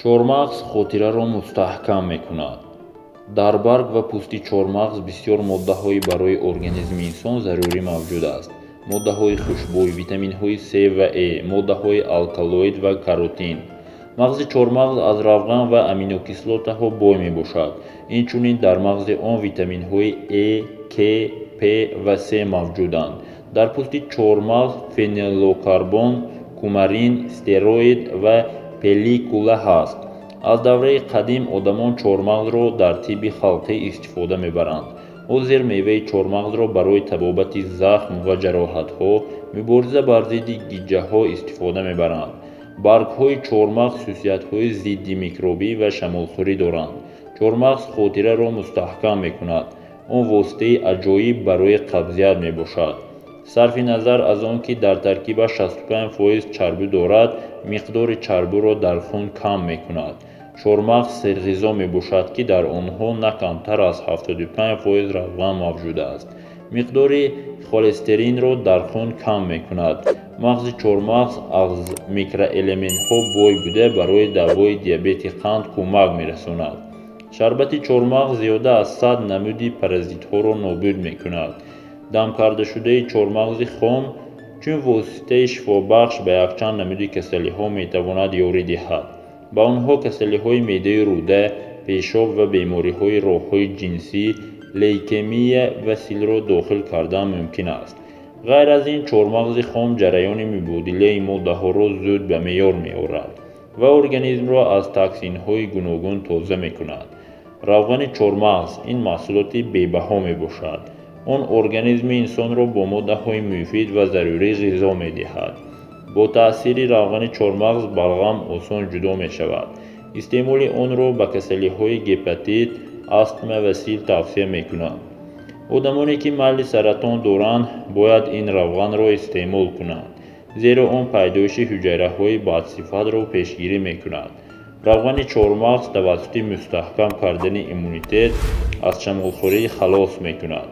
Чормағз хотираро мустаҳкам мекунад. Дар барг ва пӯсти чормағз бисёр моддаҳои барои организми инсон зарурӣ мавҷуд аст. Моддаҳои хушбӯй, витаминҳои С ва Э, моддаҳои алкалоид ва каротин. Мағзи чормағз аз равған ва аминокислотаҳо бой мебошад. Инчунин дар мағзи он витаминҳои Э, К, П ва С мавҷуданд. Дар пӯсти чормағз фенилокарбон, кумарин, стероид ва пелликула ҳаст. Аз давраи қадим одамон чормағзро дар тибби халқӣ истифода мебаранд. Ҳозир меваи чормағзро барои табобати захм ва ҷароҳатҳо, мубориза бар зидди гиҷаҳо истифода мебаранд. Баргҳои чормағз хусусиятҳои зидди микробӣ ва шамолхӯрӣ доранд. Чормағз хотираро мустаҳкам мекунад. Он воситаи аҷоиб барои қабзият мебошад. сарфи назар аз он ки дар таркибаш 65% чарбӣ дорад, миқдори чарбиро дар хун кам мекунад. Чормағз серғизо мебошад ки дар онҳо на камтар аз 75% равған мавҷуд аст. миқдори холестеринро дар хун кам мекунад. мағзи чормағз аз микроэлементҳо бой буда барои давои диабети қанд кӯмак мерасонад. шарбати чормағз зиёда аз 100 намуди паразитҳоро нобуд мекунад. Дамкардашудаи чормағзи хом чун воситаи шифобахш ба якчанд намуди касалиҳо метавонад ёрӣ диҳад. ба онҳо касалиҳои меъдаи рӯда, пешоб ва бемориҳои роҳҳои ҷинсӣ, лейкемия ва силро дохил кардан мумкин аст. ғайр аз ин, чормағзи хом ҷараёни мубодилаи моддаҳоро зуд ба меъёр меорад ва организмро аз токсинҳои гуногун тоза мекунад. равғани чормағз ин маҳсулоти бебаҳо мебошад. он организми инсонро бо моддаҳои муфид ва зарурӣ ғизо медиҳад. бо таъсири равғани чормағз балғам осон ҷудо мешавад. истеъмоли онро ба касалиҳои гепатит, астма ва сил тавсия мекунанд. одамоне ки майли саратон доранд, бояд ин равғанро истеъмол кунанд, зеро он пайдоиши ҳуҷайраҳои бадсифатро пешгирӣ мекунад. равғани чормағз тавассути мустаҳкам кардани иммунитет аз шамолхӯрӣ халос мекунад.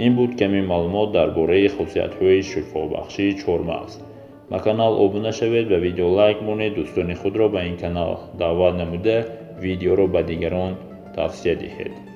ин буд ками маълумот дар бораи хусусиятҳои шифобахшии чормағз. ба канал обуна шавед ва видео лайк монед. дӯстони худро ба ин канал даъват намуда видеоро ба дигарон тавсия диҳед.